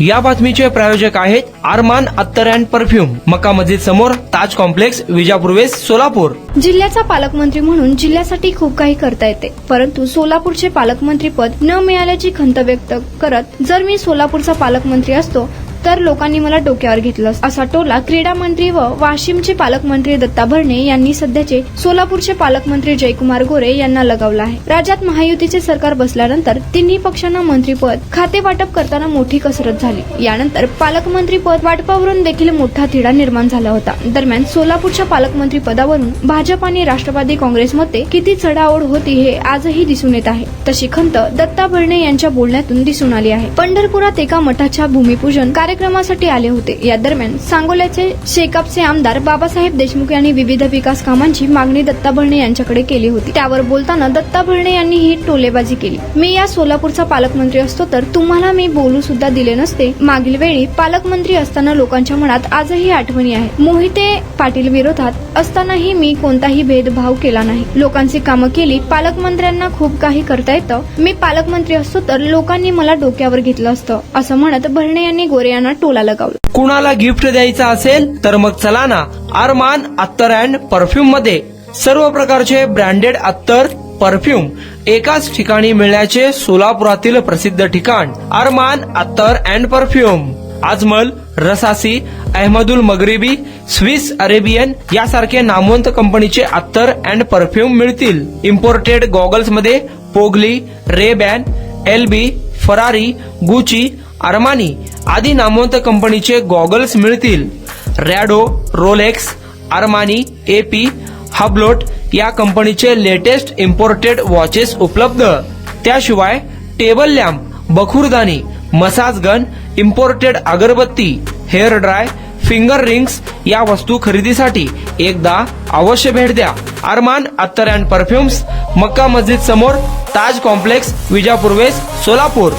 या बातमीचे प्रायोजक आहेत अरमान अत्तर अँड परफ्यूम, मक्का मस्जिद समोर, ताज कॉम्प्लेक्स, विजापूर वेस्ट, सोलापूर। जिल्ह्याचा पालकमंत्री म्हणून जिल्ह्यासाठी खूप काही करता येते, परंतु सोलापूरचे पालकमंत्री पद न मिळाल्याची खंत व्यक्त करत जर मी सोलापूरचा पालकमंत्री असतो तर लोकांनी मला डोक्यावर घेतलं, असा टोला क्रीडा मंत्री व वाशिमचे पालकमंत्री दत्ता भरणे यांनी सध्याचे सोलापूरचे पालकमंत्री जयकुमार गोरे यांना लगावला आहे। राज्यात महायुतीचे सरकार बसल्यानंतर तिन्ही पक्षांना मंत्रीपद खाते वाटप करताना मोठी कसरत झाली। यानंतर पालकमंत्री पद वाटपावरून देखील मोठा तिढा निर्माण झाला होता। दरम्यान सोलापूरच्या पालकमंत्री पदावरून भाजप आणि राष्ट्रवादी काँग्रेसमध्ये किती चढाओढ होती हे आजही दिसून येत आहे। तशी खंत दत्ता भरणे यांच्या बोलण्यातून दिसून आली आहे। पंढरपुरात एका मठाच्या भूमिपूजन कार्यक्रमासाठी आले होते। या दरम्यान सांगोल्याचे शेकापचे आमदार बाबासाहेब देशमुख यांनी विविध विकास कामांची मागणी दत्ता भरणे यांच्याकडे केली होती। त्यावर बोलताना दत्ता भरणे यांनी ही टोलेबाजी केली। मी या सोलापूरचा पालकमंत्री असतो तर तुम्हाला मी बोलू सुद्धा दिले नसते। मागील वेळी पालकमंत्री असताना लोकांच्या मनात आजही आठवणी आहे। मोहिते पाटील विरोधात असतानाही मी कोणताही भेदभाव केला नाही, लोकांची कामं केली। पालकमंत्र्यांना खूप काही करता येतं। मी पालकमंत्री असतो तर लोकांनी मला डोक्यावर घेतलं असतं, असं म्हणत भरणे यांनी गोरे यांना टोला लगावला। कुणाला गिफ्ट द्यायचं असेल तर मग चला ना अरमान अत्तर अँड परफ्यूम मध्ये। सर्व प्रकारचे ब्रँडेड अत्तर परफ्यूम एकाच ठिकाणी मिळण्याचे सोलापुरातील प्रसिद्ध ठिकाण अरमान अत्तर and perfume. Ajmal, Rasasi, Ahmadul Maghribi, Swiss Arabian यासारखे नामवंत कंपनीचे अत्तर अँड परफ्यूम मिळतील। इम्पोर्टेड गॉगल्स मध्ये पोगली, Rayban, LB, Ferrari, Gucci, Armani आदी नामवंत कंपनीचे गॉगल्स मिळतील। Rado, Rolex, Armani, AP, Hublot या कंपनीचे लेटेस्ट इम्पोर्टेड वॉचेस उपलब्ध। त्याशिवाय टेबल लॅम्प, बखुरदानी, मसाज गन, इम्पोर्टेड अगरबत्ती, हेअर ड्राय, फिंगर रिंग्स या वस्तू खरेदीसाठी एकदा अवश्य भेट द्या। अरमान अत्तर अँड परफ्यूम्स, मक्का मस्जिद समोर, ताज कॉम्प्लेक्स, विजापूर वेस्ट, सोलापूर।